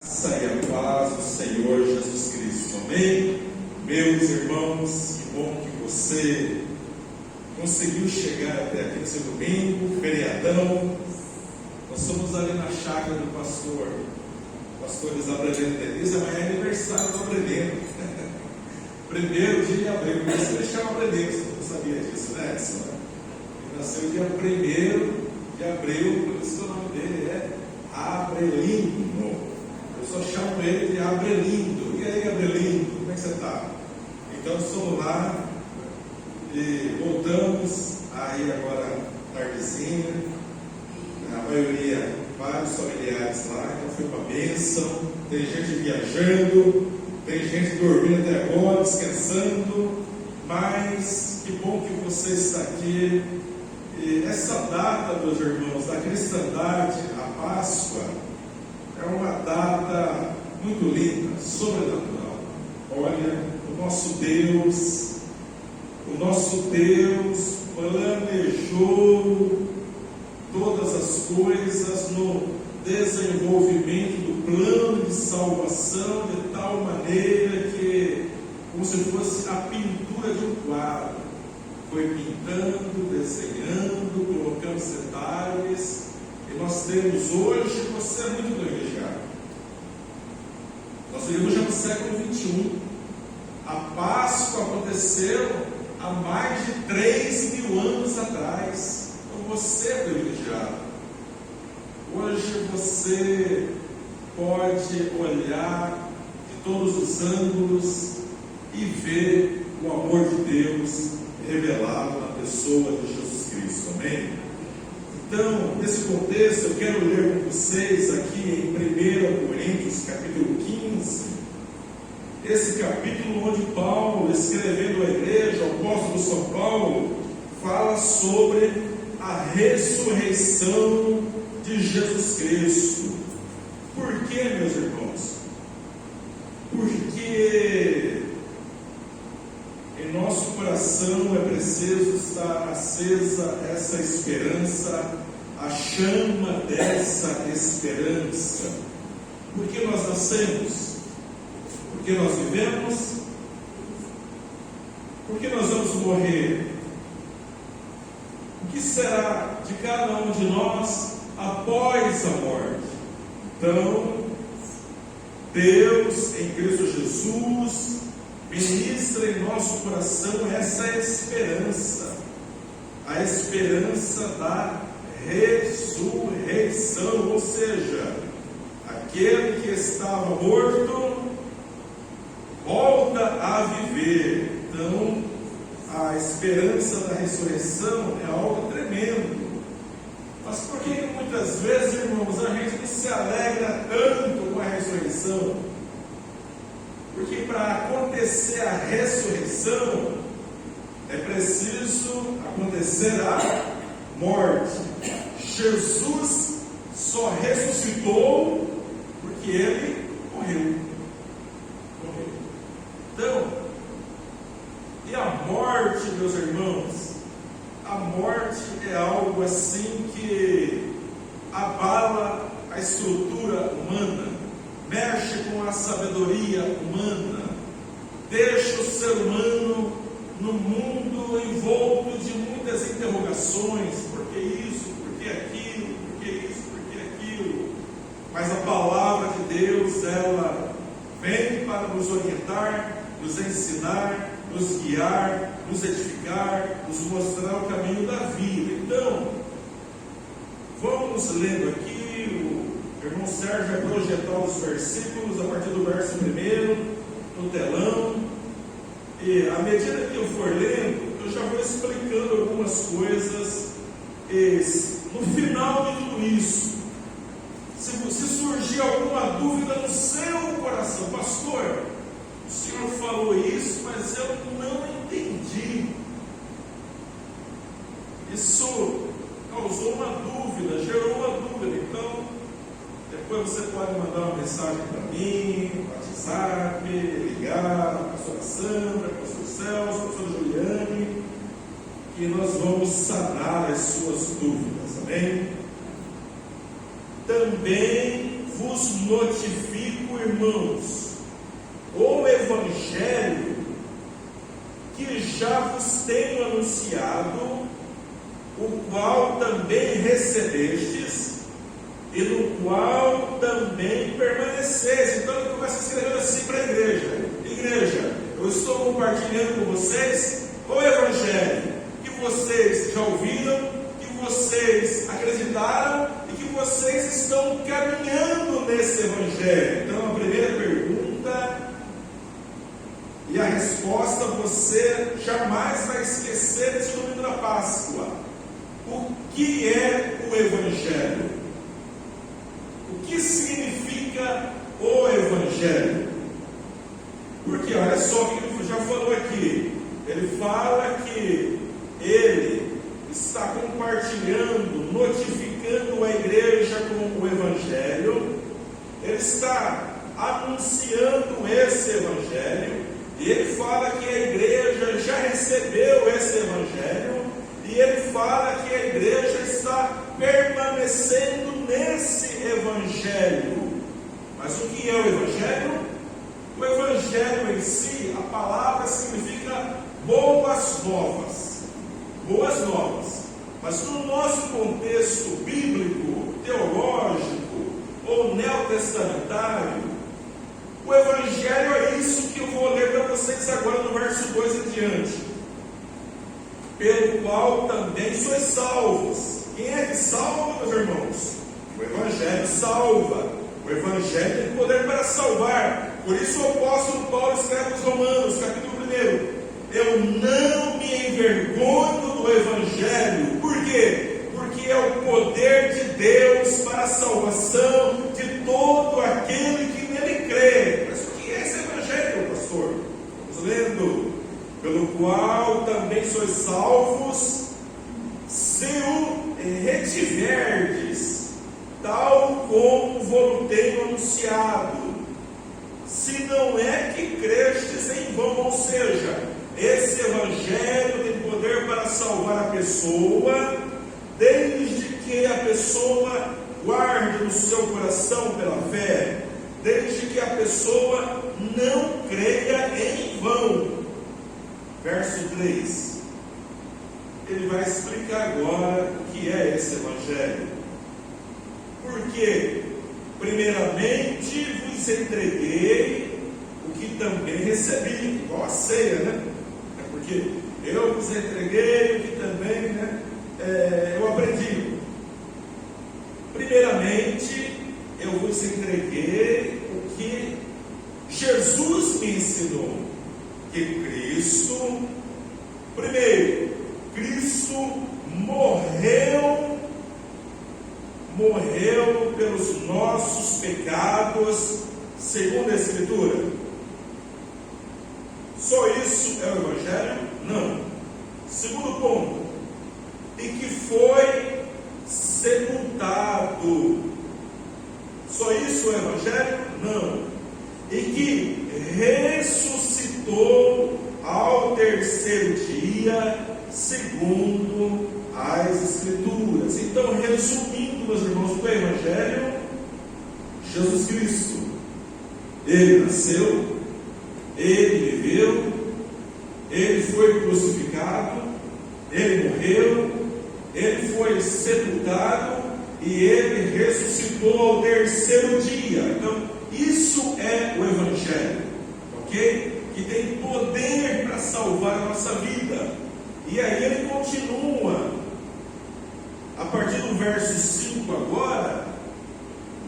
Graça e a paz do Senhor Jesus Cristo, amém? Meus irmãos, que bom que você conseguiu chegar até aqui nesse domingo, feriadão. Nós somos ali na chácara do pastor Abrelino Denise. Amanhã é aniversário do Abrelino. Primeiro dia de abril, mas ele chama Abrelino, você não sabia disso, né, Edson? Ele nasceu dia 1º de abril, por isso que o nome dele é Abrelino. Eu só chamo ele de Abrelindo. E aí, Abrelindo, como é que você está? Então, estamos lá e voltamos aí agora, tardezinha. A maioria, vários familiares lá, então foi uma bênção. Tem gente viajando, tem gente dormindo até agora, descansando. Mas que bom que você está aqui. E essa data, meus irmãos, da cristandade, a Páscoa, é uma data muito linda, sobrenatural. Olha, o nosso Deus planejou todas as coisas no desenvolvimento do plano de salvação de tal maneira que, como se fosse a pintura de um quadro, foi pintando, desenhando, colocando detalhes. E nós temos hoje, você é muito privilegiado. Nós vivemos já no século XXI. A Páscoa aconteceu há mais de 3.000 anos atrás. Então você é privilegiado. Hoje você pode olhar de todos os ângulos e ver o amor de Deus revelado na pessoa de Jesus Cristo. Amém? Então, nesse contexto, eu quero ler com vocês aqui em 1 Coríntios, capítulo 15, esse capítulo onde Paulo, escrevendo à igreja, o apóstolo São Paulo, fala sobre a ressurreição de Jesus Cristo. Por quê, meus irmãos? Porque em nosso coração é preciso estar acesa essa esperança, a chama dessa esperança. Por que nós nascemos? Por que nós vivemos? Por que nós vamos morrer? O que será de cada um de nós após a morte? Então, Deus em Cristo Jesus ministra em nosso coração essa esperança, a esperança da ressurreição, ou seja, aquele que estava morto volta a viver. Então, a esperança da ressurreição é algo tremendo. Mas por que muitas vezes, irmãos, a gente não se alegra tanto com a ressurreição? Porque para acontecer a ressurreição é preciso acontecer a morte. Jesus só ressuscitou porque ele morreu. Então, e a morte, meus irmãos? A morte é algo assim que abala a estrutura humana, mexe com a sabedoria humana, deixa o ser humano no mundo envolto de muitas interrogações: por que isso, por que aquilo, por que isso, por que aquilo. Mas a palavra de Deus, ela vem para nos orientar, nos ensinar, nos guiar, nos edificar, nos mostrar o caminho da vida. Então, vamos lendo aqui. O irmão Sérgio vai projetar os versículos a partir do verso 1 no telão. E à medida que eu for lendo, eu já vou explicando algumas coisas. E no final de tudo isso, se surgir alguma dúvida no seu coração: pastor, o senhor falou isso, mas eu não entendi. Isso causou uma dúvida, gerou uma dúvida. Então, depois você pode mandar uma mensagem para mim, no WhatsApp, ligar, a pastora Sandra, a pastor Celso, a pastora Juliane, que nós vamos sanar as suas dúvidas, amém? Também vos notifico digo, irmãos, o Evangelho que já vos tenho anunciado, o qual também recebestes, e no qual também permaneceis. Então ele começa escrevendo assim para a igreja: igreja, eu estou compartilhando com vocês o Evangelho que vocês já ouviram, que vocês acreditaram e que vocês estão caminhando nesse Evangelho. Então a primeira pergunta e a resposta você jamais vai esquecer nesse domingo da Páscoa: o que é o Evangelho? O que significa o Evangelho? Porque olha só o que ele já falou aqui. Ele fala que ele está compartilhando, notificando a igreja com o Evangelho. Ele está anunciando esse Evangelho. E ele fala que a igreja já recebeu esse Evangelho. E ele fala que a igreja está permanecendo nesse Evangelho. Mas o que é o Evangelho? O Evangelho em si, a palavra significa boas novas. Boas novas. Mas no nosso contexto bíblico, teológico ou neotestamentário, o Evangelho é isso que eu vou ler para vocês agora no verso 2 em diante. Pelo qual também sois salvos. Quem é que salva, meus irmãos? O Evangelho salva. O Evangelho tem poder para salvar. Por isso o apóstolo Paulo escreve aos Romanos, capítulo 1: eu não me envergonho do Evangelho. Por quê? Porque é o poder de Deus para a salvação de todo aquele que nele crê. Mas o que é esse Evangelho, pastor? Vamos lendo. Pelo qual também sois salvos, se o retiverdes, tal como vos tenho anunciado, se não é que crestes em vão. Ou seja, esse Evangelho tem poder para salvar a pessoa, desde que a pessoa guarde no seu coração pela fé, desde que a pessoa não creia em vão. Verso 3, ele vai explicar agora o que é esse Evangelho. Porque, primeiramente, vos entreguei o que também recebi, igual a ceia, né? É porque eu vos entreguei o que também, né, eu aprendi. Primeiramente, eu vos entreguei o que Jesus me ensinou. Que Cristo, primeiro, Cristo morreu pelos nossos pecados, segundo a Escritura. Só isso é o Evangelho? Não. Segundo ponto, e que foi sepultado. Só isso é o Evangelho? Não. E que ressuscitou ao terceiro dia, segundo as Escrituras. Então, resumindo, meus irmãos, o Evangelho: Jesus Cristo, Ele nasceu, Ele viveu, Ele foi crucificado, Ele morreu, Ele foi sepultado e Ele ressuscitou ao terceiro dia. Então, isso é o Evangelho, ok? Que tem poder para salvar a nossa vida. E aí ele continua, a partir do verso 5 agora,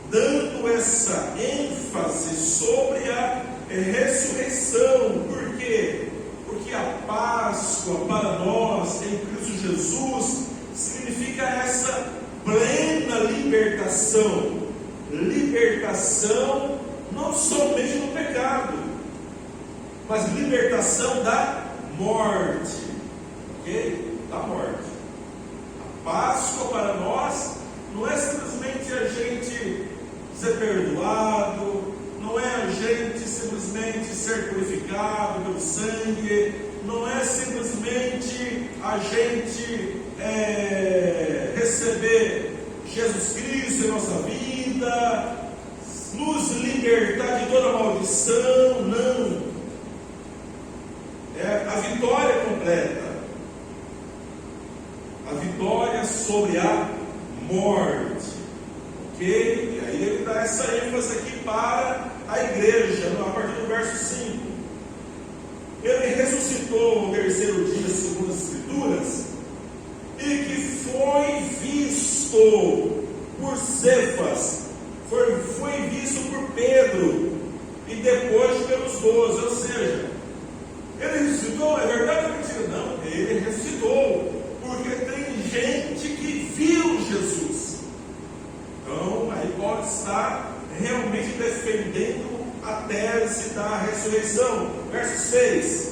dando essa ênfase sobre a ressurreição. Por quê? Porque a Páscoa para nós em Cristo Jesus significa essa plena libertação. Libertação não somente do pecado, mas libertação da morte, ok? Da morte. A Páscoa para nós não é simplesmente a gente ser perdoado, não é a gente simplesmente ser purificado pelo sangue, não é simplesmente a gente receber Jesus Cristo em nossa vida. nos libertar de toda maldição, não. É a vitória completa. A vitória sobre a morte. Ok? E aí ele dá essa ênfase aqui para a igreja, a partir do verso 5. Ele ressuscitou no terceiro dia, segundo as Escrituras, e que foi visto por Cefas, foi visto por Pedro, e depois pelos 12. Ou seja, ele ressuscitou, é verdade ou mentira? Não, ele ressuscitou, porque tem gente que viu Jesus. Então, aí pode estar realmente defendendo a tese da ressurreição. Verso 6.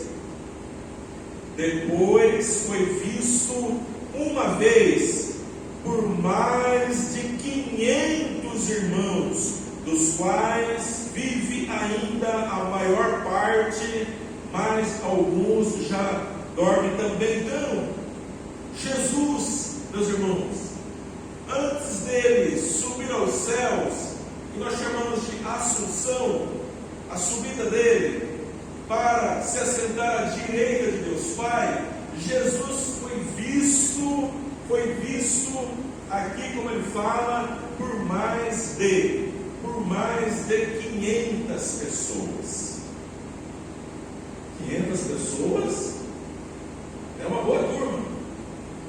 Depois foi visto uma vez por mais de 500 irmãos, dos quais vive ainda a maior parte, mas alguns já dormem também. Então, Jesus, meus irmãos, antes dele subir aos céus, que nós chamamos de assunção, a subida dele para se assentar à direita de Deus Pai, Jesus foi visto aqui, como ele fala, por mais de 500 pessoas. 500 pessoas é uma boa turma.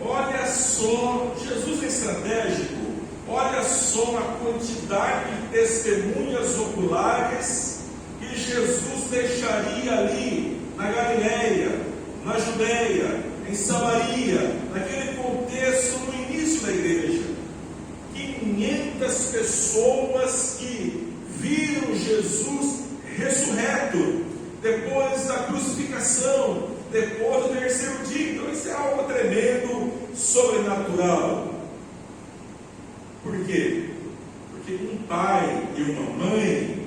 Olha só, Jesus é estratégico. Olha só a quantidade de testemunhas oculares que Jesus deixaria ali na Galileia, na Judeia, em Samaria, naquele contexto no início da igreja. 500 pessoas que viram Jesus ressurreto, depois da crucificação, depois do terceiro dia. Então isso é algo tremendo, sobrenatural. Por quê? Porque um pai e uma mãe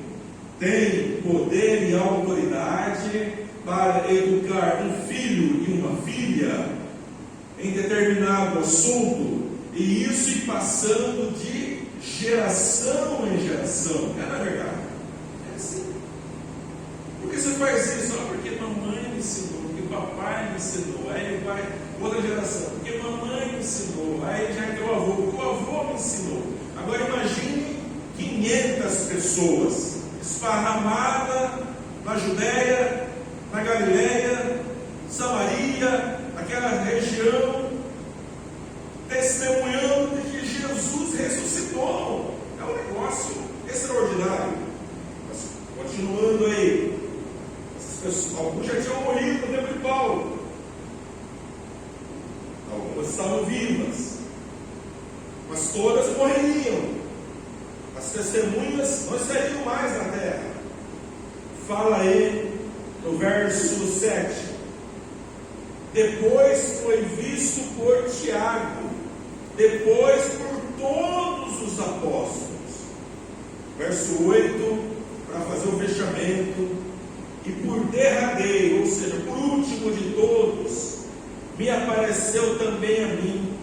têm poder e autoridade para educar um filho e uma filha em determinado assunto, e isso ir passando de geração em geração. É na verdade? É assim. Por que você faz isso? Porque mamãe me ensinou, porque papai me ensinou, aí vai outra geração, porque mamãe me ensinou, aí já entrou o avô, porque o avô me ensinou. Agora imagine 500 pessoas esparramadas na Judeia, na Galileia, Samaria, aquela região, testemunhando de que Jesus ressuscitou. É um negócio extraordinário. Mas, continuando aí, alguns já tinham morrido no tempo de Paulo, algumas estavam vivas, mas todas morreriam. As testemunhas não estariam mais na terra. Fala aí no verso 7. Depois foi visto por Tiago, depois por todos os apóstolos. Verso 8, para fazer o fechamento. E por derradeiro, ou seja, por último de todos, me apareceu também a mim,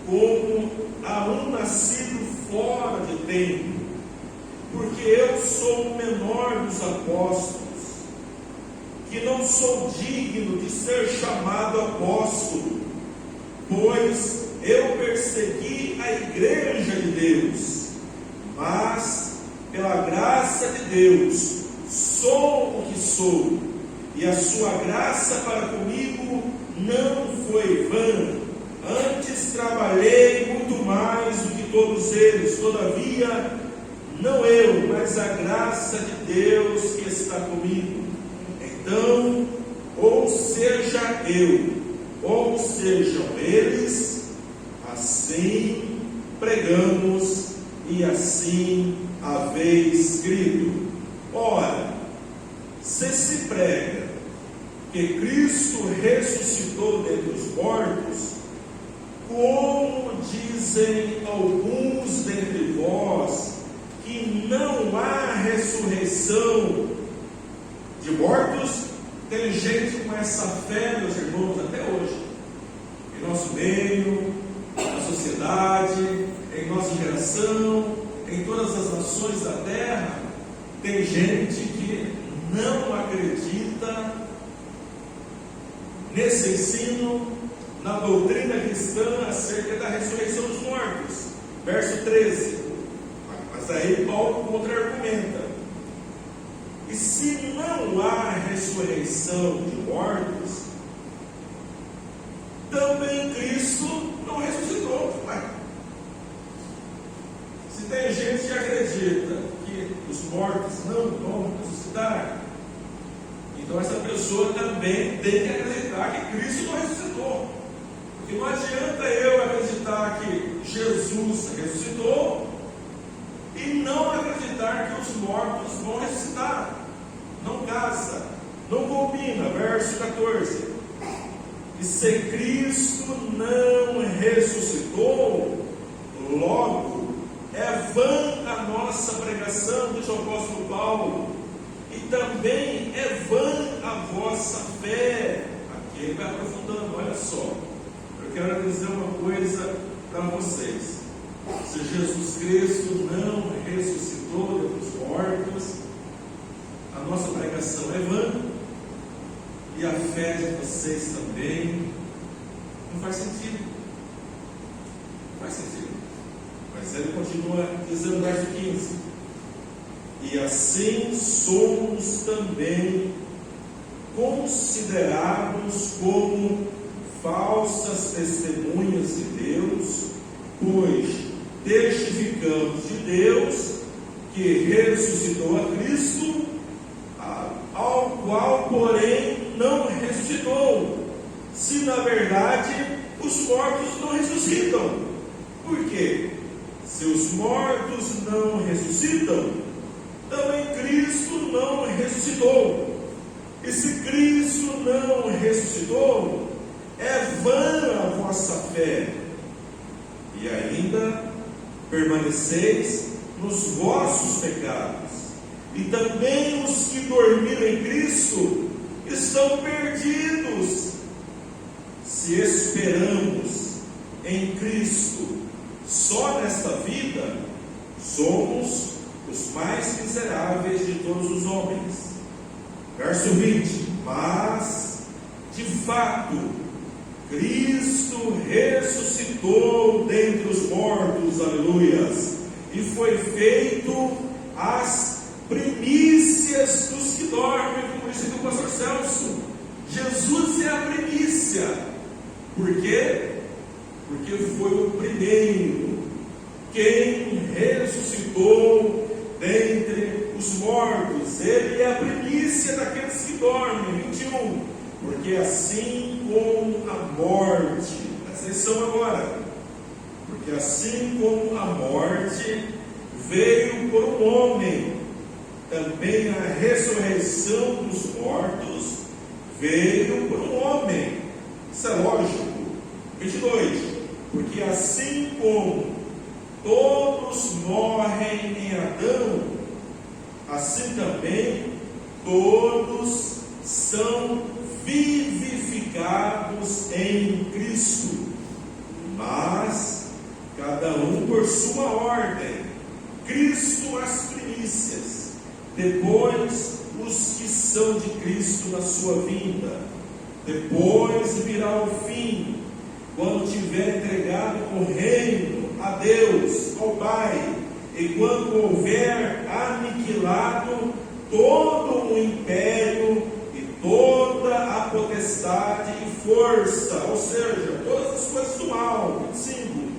como a um nascido fora de tempo, porque eu sou o menor dos apóstolos, que não sou digno de ser chamado apóstolo, pois eu persegui a igreja de Deus, mas pela graça de Deus sou o que sou, e a sua graça para comigo não foi vã. Antes trabalhei muito mais do que todos eles, todavia não eu, mas a graça de Deus que está comigo. Então, ou seja eu, ou sejam eles, assim pregamos e assim haveis crido. Ora, se prega que Cristo ressuscitou dentre os mortos, como dizem alguns dentre vós que não há ressurreição de mortos? Tem gente com essa fé, meus irmãos, até hoje, em nosso meio, na sociedade, em nossa geração, em todas as nações da terra, tem gente que não acredita nesse ensino, na doutrina cristã acerca da ressurreição dos mortos. Verso 13. Mas aí Paulo contra-argumenta: e se não há ressurreição de mortos, também Cristo não ressuscitou. Se tem gente que acredita que os mortos não vão ressuscitar, então essa pessoa também tem que acreditar que Cristo não ressuscitou. Porque não adianta eu acreditar que Jesus ressuscitou e não acreditar que os mortos vão ressuscitar. Não casa, não combina. Verso 14. E se Cristo não ressuscitou, logo é vã a nossa pregação, diz o apóstolo Paulo, e também é vã a vossa fé. Aqui ele vai aprofundando, olha só. Eu quero dizer uma coisa para vocês: se Jesus Cristo não ressuscitou dos mortos, a nossa pregação é vã, e a fé de vocês também. Não faz sentido. Não faz sentido. Mas ele continua dizendo no verso 15: e assim somos também considerados como falsas testemunhas de Deus, pois testificamos de Deus que ressuscitou a Cristo, ao qual, porém, não ressuscitou, se na verdade os mortos não ressuscitam. Por quê? Se os mortos não ressuscitam, também Cristo não ressuscitou. E se Cristo não ressuscitou, é vã a vossa fé, e ainda permaneceis nos vossos pecados. E também os que dormiram em Cristo estão perdidos. Se esperamos em Cristo só nesta vida, somos os mais miseráveis de todos os homens. Verso 20. Mas, de fato, Cristo ressuscitou dentre os mortos, aleluias, e foi feito as primícias dos que dormem, como disse o pastor Celso. Jesus é a primícia. Por quê? Porque foi o primeiro, quem ressuscitou dentre os mortos. Ele é a primícia daqueles que dormem. 21. Porque assim como a morte, presta atenção agora, porque assim como a morte veio por um homem, também a ressurreição dos mortos veio por um homem. Isso é lógico. 22. Porque assim como todos morrem em Adão, assim também todos são vivificados em Cristo, mas cada um por sua ordem. Cristo as primícias, depois os que são de Cristo na sua vinda. Depois virá o fim, quando tiver entregado o reino a Deus, ao Pai, e quando houver aniquilado todo o império e toda a potestade e força, ou seja, todas as coisas do mal. 25.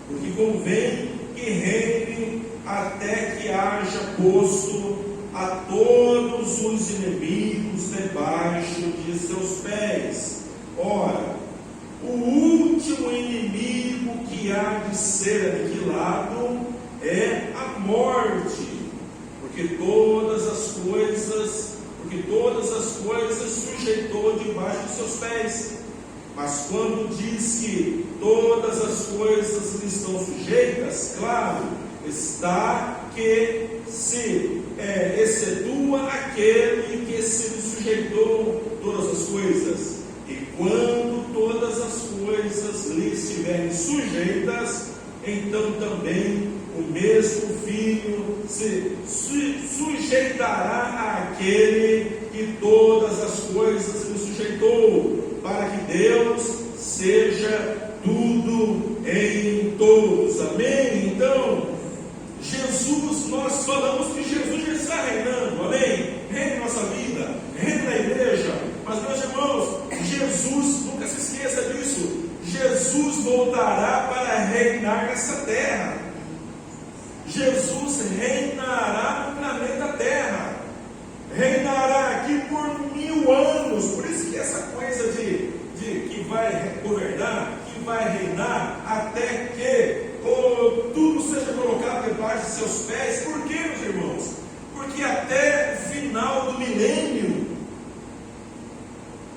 Porque convém que reine até que haja posto a todos os inimigos debaixo de seus pés. Ora, o último inimigo que há de ser aniquilado é a morte, porque todas as coisas sujeitou debaixo de seus pés. Mas quando diz que todas as coisas lhe estão sujeitas, claro, está que se excetua aquele que se lhe sujeitou todas as coisas. E quando todas as coisas lhe estiverem sujeitas, então também o mesmo filho se sujeitará àquele que todas as coisas lhe sujeitou, para que Deus seja tudo em todos. Amém? Então, Jesus, nós falamos que Jesus já está reinando, amém? Reina em nossa vida, reina na igreja, mas meus irmãos, Jesus, nunca se esqueça disso, Jesus voltará para reinar nessa terra. Jesus reinará no planeta Terra, reinará aqui por 1000 anos. Por isso que essa coisa de que vai governar, que vai reinar, até que tudo seja colocado debaixo de seus pés. Por quê, meus irmãos? Porque até o final do milênio,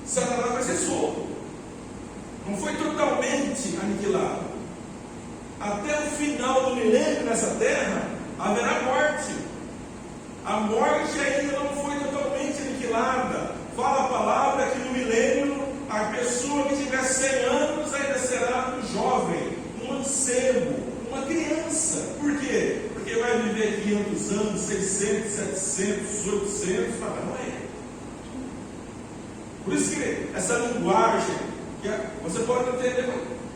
Satanás vai ser solto. Não foi totalmente aniquilado. Até o final do milênio nessa terra haverá morte. A morte ainda não foi totalmente aniquilada. Fala a palavra que no milênio a pessoa que tiver 100 anos ainda será um jovem, um mancebo, uma criança. Por quê? Porque vai viver 500 anos, 600, 700, 800, mas não é. Por isso que essa linguagem, que você pode entender,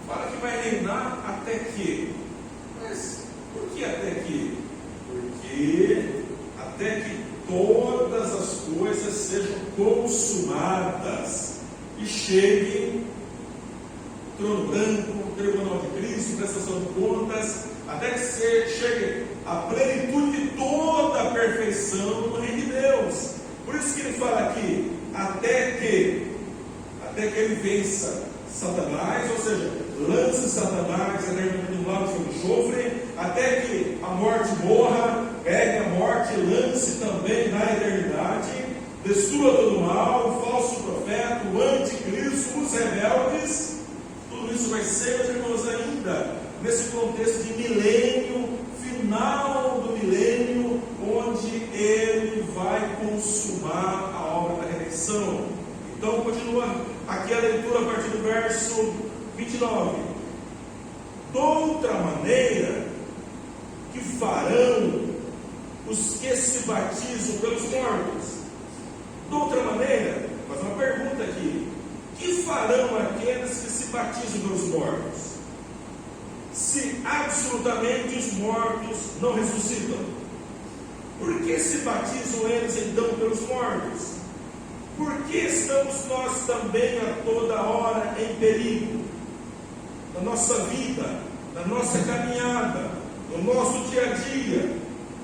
fala que vai reinar até que. Mas por que até que? Porque até que todas as coisas sejam consumadas e chegue o trono branco, o tribunal de Cristo, prestação de contas, até que chegue a plenitude de toda a perfeição no reino de Deus. Por isso que ele fala aqui, até que ele vença Satanás, ou seja, lance Satanás eternamente no lago de enxofre, até que a morte morra, pegue a morte e lance também na eternidade, destrua todo o mal, o falso profeta, o anticristo, os rebeldes. Tudo isso vai ser, meus irmãos, ainda nesse contexto de milênio, final do milênio, onde ele vai consumar a obra da redenção. Então, continua aqui a leitura a partir do verso 29. Doutra maneira que farão os que se batizam pelos mortos. Doutra maneira, faz uma pergunta aqui: que farão aqueles que se batizam pelos mortos? Se absolutamente os mortos não ressuscitam, por que se batizam eles então pelos mortos? Por que estamos nós também a toda hora em perigo? Na nossa vida, na nossa caminhada, no nosso dia a dia.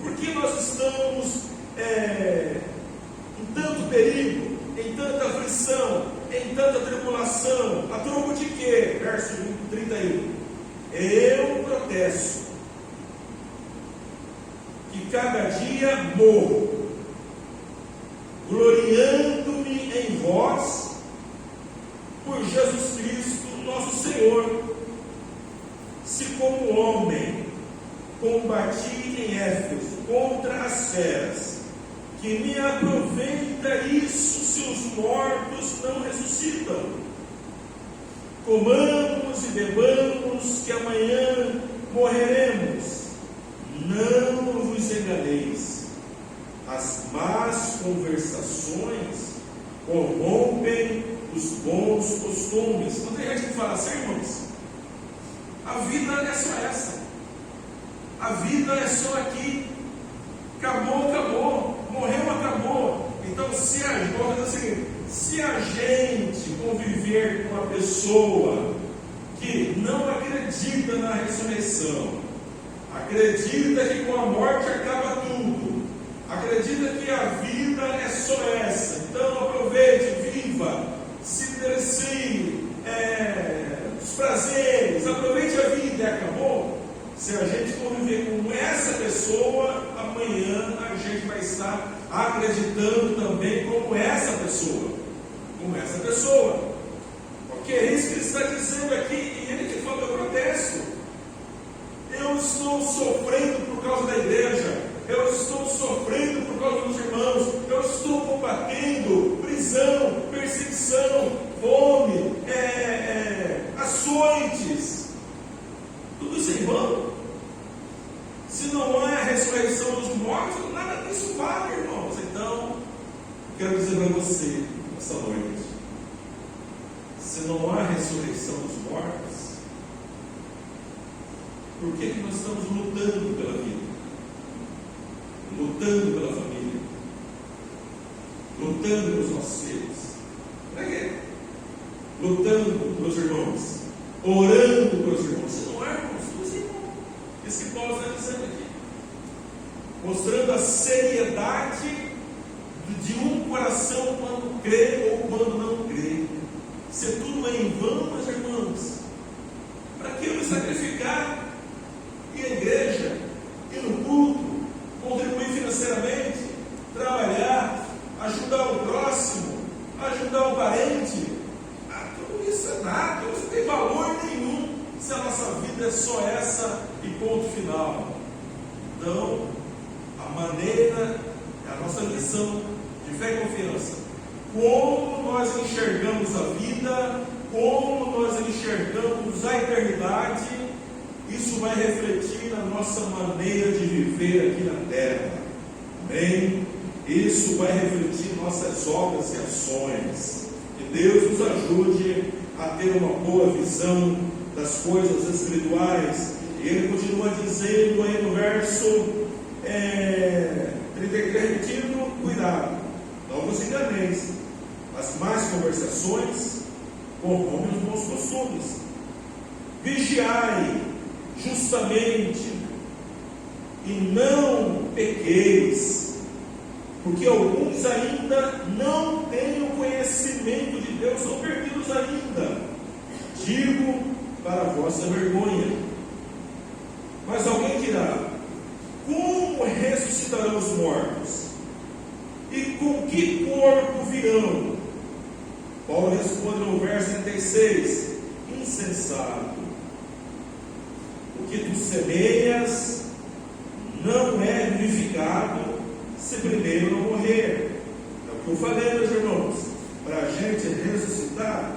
Por que nós estamos em tanto perigo, em tanta aflição, em tanta tribulação? A troco de quê? Verso 31. Eu protesto que cada dia morro, gloriando-me em vós, por Jesus Cristo nosso Senhor. Se como homem combati em Éfeso contra as feras, que me aproveita isso se os mortos não ressuscitam? Comamos e bebamos, que amanhã morreremos. Não vos enganeis. As más conversações corrompem os bons costumes. Não tem gente que fala assim, irmãos? A vida é só essa. A vida é só aqui. Acabou, acabou. Morreu, acabou. Então, se a gente conviver com uma pessoa que não acredita na ressurreição, acredita que com a morte acaba tudo, acredita que a vida é só essa, então aproveite, viva, se delicie, os prazeres, aproveite a vida e acabou. Se a gente conviver com essa pessoa, amanhã a gente vai estar acreditando também como essa pessoa. Como essa pessoa. Porque é isso que ele está dizendo aqui. E ele que fala: eu protesto. Eu estou sofrendo por causa da igreja. Eu estou sofrendo por causa dos irmãos. Eu estou combatendo prisão, perseguição, fome, açoites. Tudo isso é em vão. Se não há a ressurreição dos mortos, Quero dizer para você, essa noite, se não há ressurreição dos mortos, por que nós estamos lutando pela vida? Lutando pela família? Lutando pelos nossos filhos? Para quê? Lutando pelos irmãos? Orando pelos irmãos? Se não há, irmãos, os irmãos. Isso que Paulo está dizendo aqui. Mostrando a seriedade de um coração quando crê ou quando não crê. Se tudo é em vão, meus irmãos, para que eu me sacrificar? Ir à igreja, ir no culto, contribuir financeiramente, trabalhar, ajudar o próximo, ajudar o parente? Tudo isso é nada, tudo isso não tem valor nenhum se a nossa vida é só essa e ponto final. Então, a maneira, a nossa visão de fé e confiança, como nós enxergamos a vida, como nós enxergamos a eternidade, isso vai refletir na nossa maneira de viver aqui na terra. Amém? Isso vai refletir em nossas obras e ações. Que Deus nos ajude a ter uma boa visão das coisas espirituais. E ele continua dizendo aí no verso 33, repetindo: cuidado, não vos enganeis, as más conversações corrompem os bons costumes. Vigiai justamente e não pequeis, porque alguns ainda não têm o conhecimento de Deus, são perdidos ainda. Digo para a vossa vergonha. Mas alguém dirá: como ressuscitarão os mortos? E com que corpo virão? Paulo responde no verso 36: insensato, o que tu semeias não é vivificado se primeiro não morrer. É o que eu falei, meus irmãos. Para a gente ressuscitar,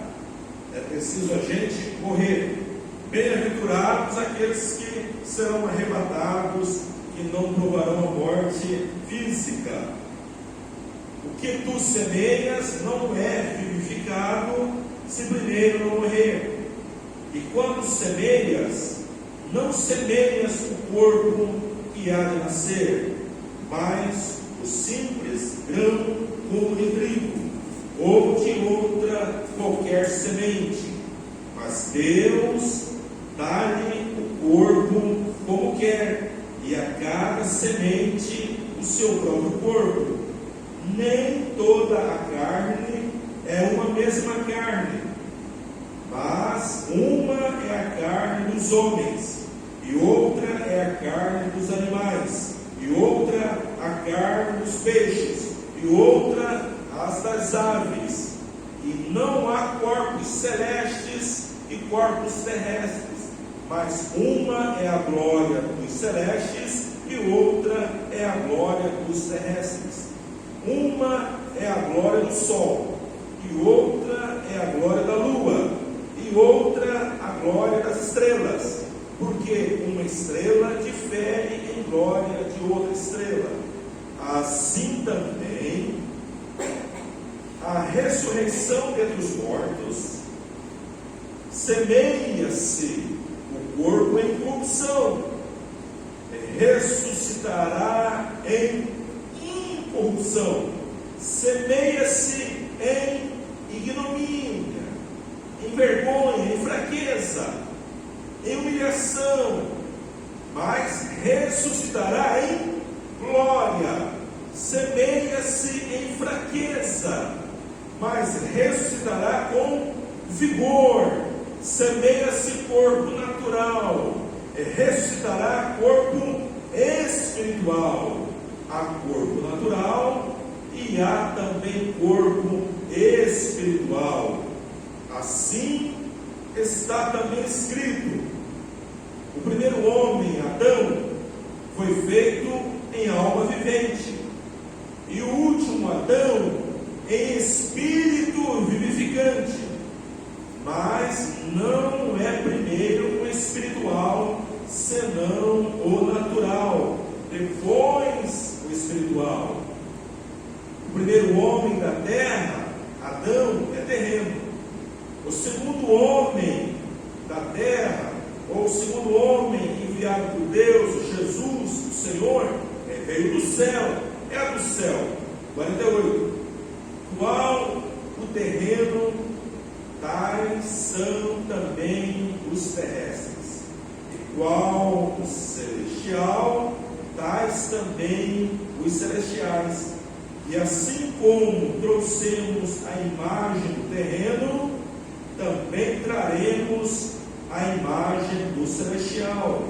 é preciso a gente morrer. Bem-aventurados aqueles que serão arrebatados e não provarão a morte física. O que tu semeias não é vivificado se primeiro não morrer. E quando semeias, não semeias o corpo que há de nascer, mas o simples grão como de trigo, ou de outra qualquer semente. Mas Deus dá-lhe o corpo como quer, e a cada semente o seu próprio corpo. Nem toda a carne é uma mesma carne, mas uma é a carne dos homens, e outra é a carne dos animais, e outra a carne dos peixes, e outra as das aves. E não há corpos celestes e corpos terrestres, mas uma é a glória dos celestes e outra é a glória dos terrestres. Uma é a glória do sol, e outra é a glória da lua, e outra a glória das estrelas, porque uma estrela difere em glória de outra estrela. Assim também a ressurreição dentre os mortos, semeia-se o corpo em corrupção, ressuscitará em incorrupção. Semeia-se em ignomínia, em vergonha, em fraqueza, em humilhação, mas ressuscitará em glória. Semeia-se em fraqueza, mas ressuscitará com vigor. Semeia-se corpo natural, ressuscitará corpo espiritual. Há corpo natural e há também corpo espiritual. Assim está também escrito: o primeiro homem, Adão, foi feito em alma vivente, e o último Adão em espírito vivificante. Mas não é primeiro o espiritual, senão o natural, depois o espiritual. O primeiro homem da terra, Adão, é terreno. O segundo homem da terra, ou o segundo homem enviado por Deus, Jesus, o Senhor, veio do céu, é do céu. 48. Qual o terreno, tais são também os terrestres. E qual o celestial, tais também os celestiais. E assim como trouxemos a imagem do terreno, também traremos a imagem do celestial.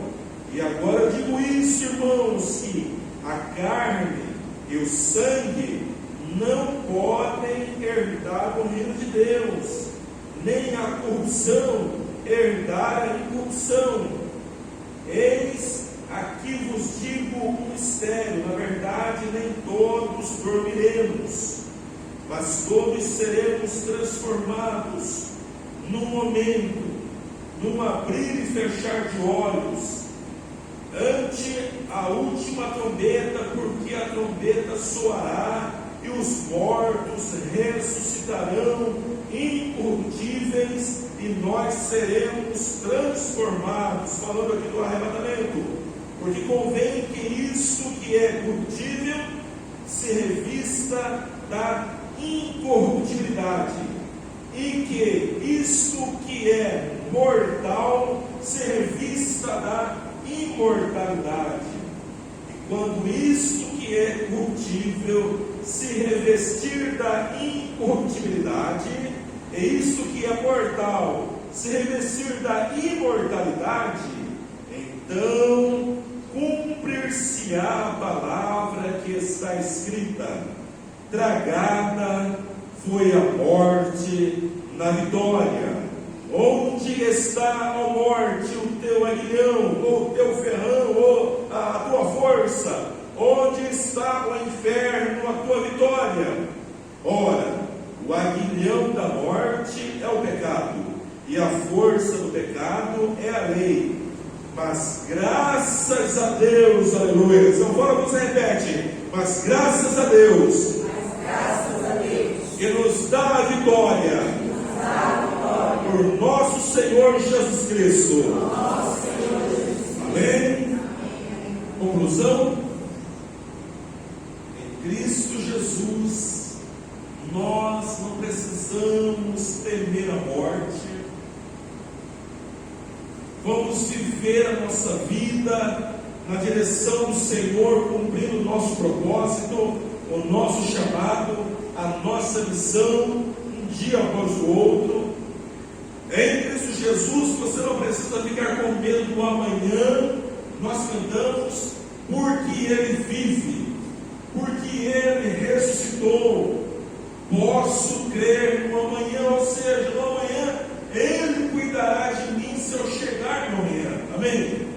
E agora eu digo isso, irmãos, que a carne e o sangue não podem herdar o reino de Deus, nem a corrupção herdar a incorrupção. Eis aqui vos digo um mistério: na verdade, nem todos dormiremos, mas todos seremos transformados num momento, num abrir e fechar de olhos, ante a última trombeta, porque a trombeta soará e os mortos ressuscitarão incorruptíveis e nós seremos transformados. Falando aqui do arrebatamento, porque convém que isto que é corruptível se revista da incorruptibilidade, e que isto que é mortal se revista da imortalidade. E quando isto que é corruptível se revestir da incorruptibilidade, e isto que é mortal se revestir da imortalidade, então cumprir-se-á a palavra que está escrita: tragada foi a morte na vitória. Onde está, ó morte, o teu aguilhão, ou o teu ferrão, ou a tua força? Onde está o inferno, a tua vitória? Ora, o aguilhão da morte é o pecado, e a força do pecado é a lei. Mas graças a Deus, aleluia. Então, fora você repete: mas graças a Deus, que nos dá a vitória, por nosso Senhor Jesus Cristo. Amém? Conclusão: em Cristo Jesus, nós não precisamos temer a morte. Vamos viver a nossa vida na direção do Senhor, cumprindo o nosso propósito, o nosso chamado, a nossa missão, um dia após o outro. Em Cristo Jesus, você não precisa ficar com medo do amanhã. Nós cantamos: porque Ele vive, porque Ele ressuscitou, posso crer no amanhã. Ou seja, no amanhã Ele cuidará de mim se eu chegar no amanhã. Amém?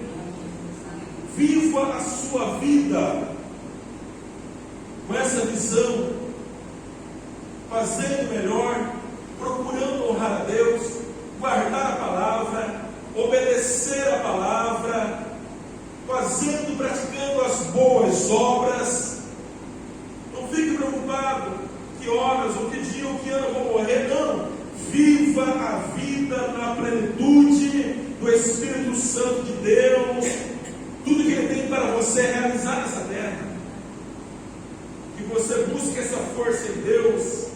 Viva a sua vida com essa visão, fazendo melhor, procurando honrar a Deus, guardar a palavra, obedecer a palavra, fazendo, praticando as boas obras. Não fique preocupado que horas, ou que dia, ou que ano eu vou morrer. Não, viva a vida na plenitude do Espírito Santo de Deus. Tudo que Ele tem para você é realizar nessa terra. Que você busque essa força em Deus,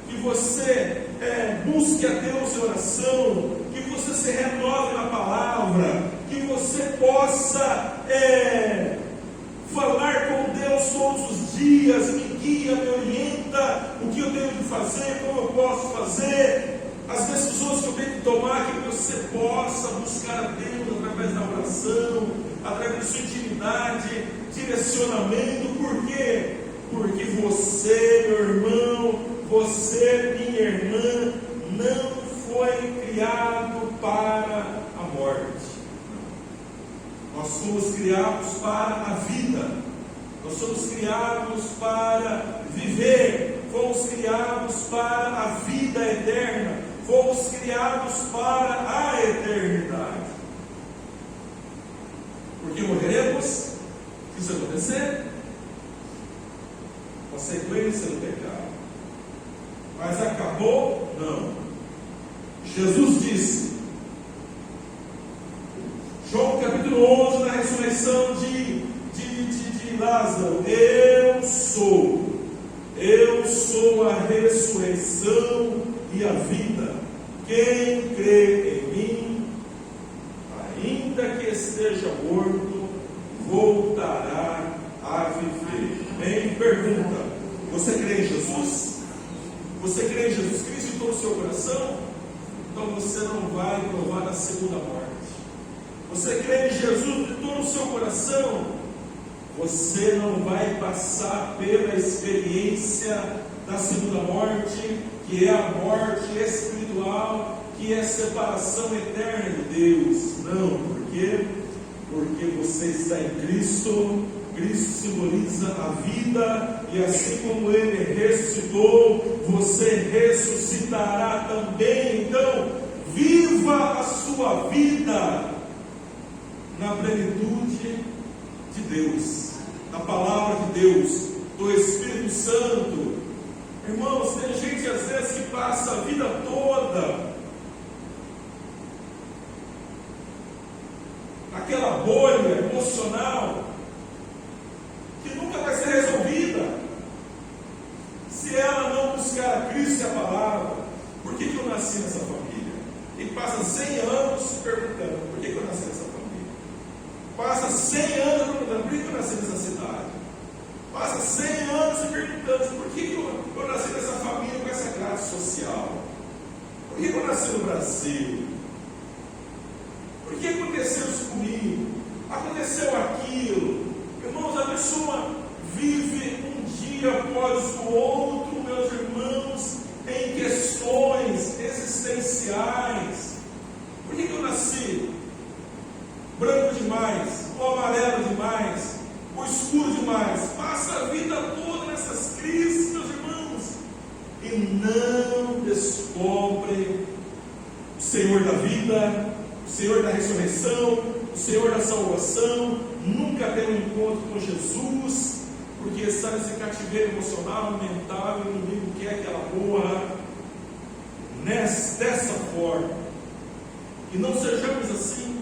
que você busque a Deus em oração, que você se renove na palavra, que você possa falar com Deus todos os dias. Me guia, me orienta o que eu tenho que fazer, como eu posso fazer, as decisões que eu tenho que tomar, que você possa buscar a Deus através da oração, através da sua intimidade, direcionamento. Por quê? Porque você, meu irmão, você, minha irmã, não foi criado para a morte. Nós somos criados para a vida. Nós somos criados para viver. Fomos criados para a vida eterna. Fomos criados para a eternidade. Porque morreremos, se isso acontecer, consequência do pecado. Mas acabou? Não. Jesus disse, João capítulo 11, na ressurreição de Lázaro, eu sou a ressurreição e a vida. Quem crê em mim, ainda que esteja morto, voltará a viver. Bem, pergunta: você crê em Jesus? Você crê em Jesus Cristo em todo o seu coração? Então você não vai provar a segunda morte. Você crê em Jesus de todo o seu coração? Você não vai passar pela experiência da segunda morte, que é a morte espiritual, que é a separação eterna de Deus. Não, por quê? Porque você está em Cristo. Cristo simboliza a vida, e assim como Ele ressuscitou, você ressuscitará também. Então, viva a sua vida na plenitude de Deus, da palavra de Deus, do Espírito Santo. Irmãos, tem gente às vezes que passa a vida toda naquela bolha emocional que nunca vai ser resolvida se ela não buscar a Cristo e a palavra. Por que eu nasci nessa família? E passa 100 anos se perguntando: por que eu nasci nessa família? Passa 100 anos perguntando: por que eu nasci nessa cidade? Passa 100 anos se perguntando: por que eu nasci nessa família com essa classe social? Por que eu nasci no Brasil? Por que aconteceu isso comigo? Aconteceu aquilo. Irmãos, a pessoa vive um dia após o outro, meus irmãos, em questões existenciais. Por que eu nasci branco demais, ou amarelo demais, ou escuro demais? Passa a vida toda nessas crises, meus irmãos, e não descobre o Senhor da vida, o Senhor da ressurreição, o Senhor da salvação. Nunca tem um encontro com Jesus, porque está nesse cativeiro emocional, mental, e o inimigo quer que ela morra dessa forma. Que não sejamos assim,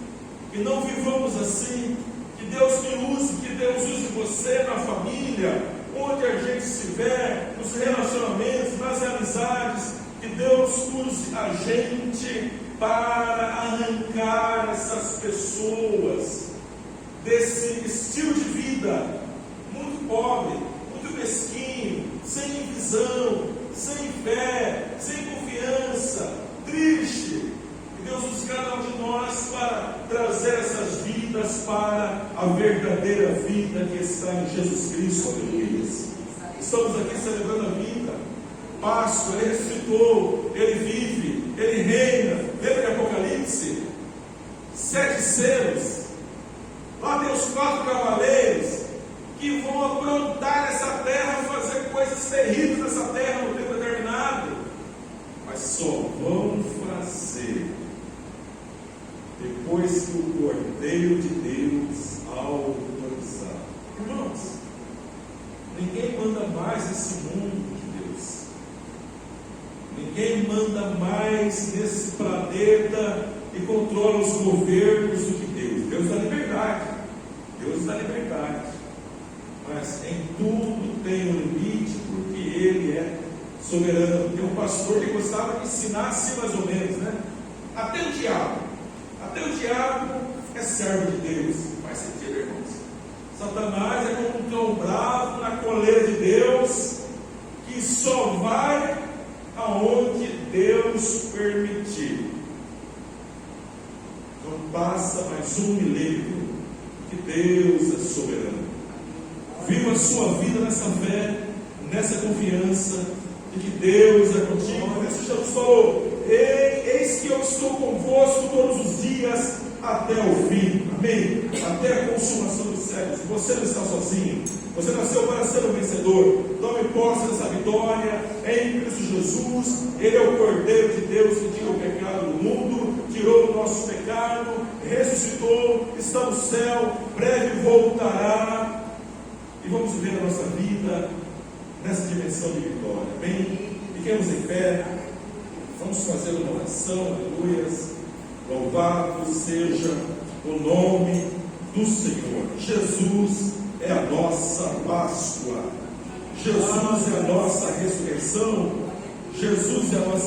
que não vivamos assim. Que Deus me use, que Deus use você na família, onde a gente estiver, nos relacionamentos, nas amizades. Que Deus use a gente para arrancar essas pessoas desse estilo de vida muito pobre, muito mesquinho, sem visão, sem fé, sem confiança, triste. Que Deus use cada um de nós para trazer essas vidas para a verdadeira vida que está em Jesus Cristo. Aleluia. Estamos aqui celebrando a vida. Páscoa, Ele ressuscitou, Ele vive, Ele reina. Lembra de Apocalipse? 7 selos. Lá tem os 4 cavaleiros que vão aprontar nessa terra, fazer coisas terríveis nessa terra no tempo determinado. Mas só vão fazer depois que o Cordeiro de Deus autorizar. Irmãos, ninguém manda mais nesse mundo que Deus. Ninguém manda mais nesse planeta e controla os governos do que Deus. Deus dá liberdade. Deus dá liberdade. Mas em tudo tem um limite, porque Ele é soberano. Tem um pastor que gostava de ensinar assim mais ou menos, né? Até o diabo é servo de Deus. Faz sentido, irmãos? Satanás é como um cão bravo na coleira de Deus, que só vai aonde Deus permitir. Não passa mais um milênio que Deus é soberano. Viva a sua vida nessa fé, nessa confiança de que Deus é contigo. Por isso Jesus falou: eis que eu estou convosco todos os dias até o fim. Amém? Até a consumação dos séculos. Você não está sozinho. Você nasceu para ser um vencedor. Tome posse dessa vitória em Cristo Jesus. Ele é o Cordeiro de Deus que tira o pecado do mundo, tirou o nosso pecado, ressuscitou, está no céu, breve voltará. E vamos viver a nossa vida nessa dimensão de vitória. Amém? Fiquemos em pé, vamos fazer uma oração, aleluias. Louvado seja o nome do Senhor. Jesus é a nossa Páscoa, Jesus é a nossa ressurreição, Jesus é a nossa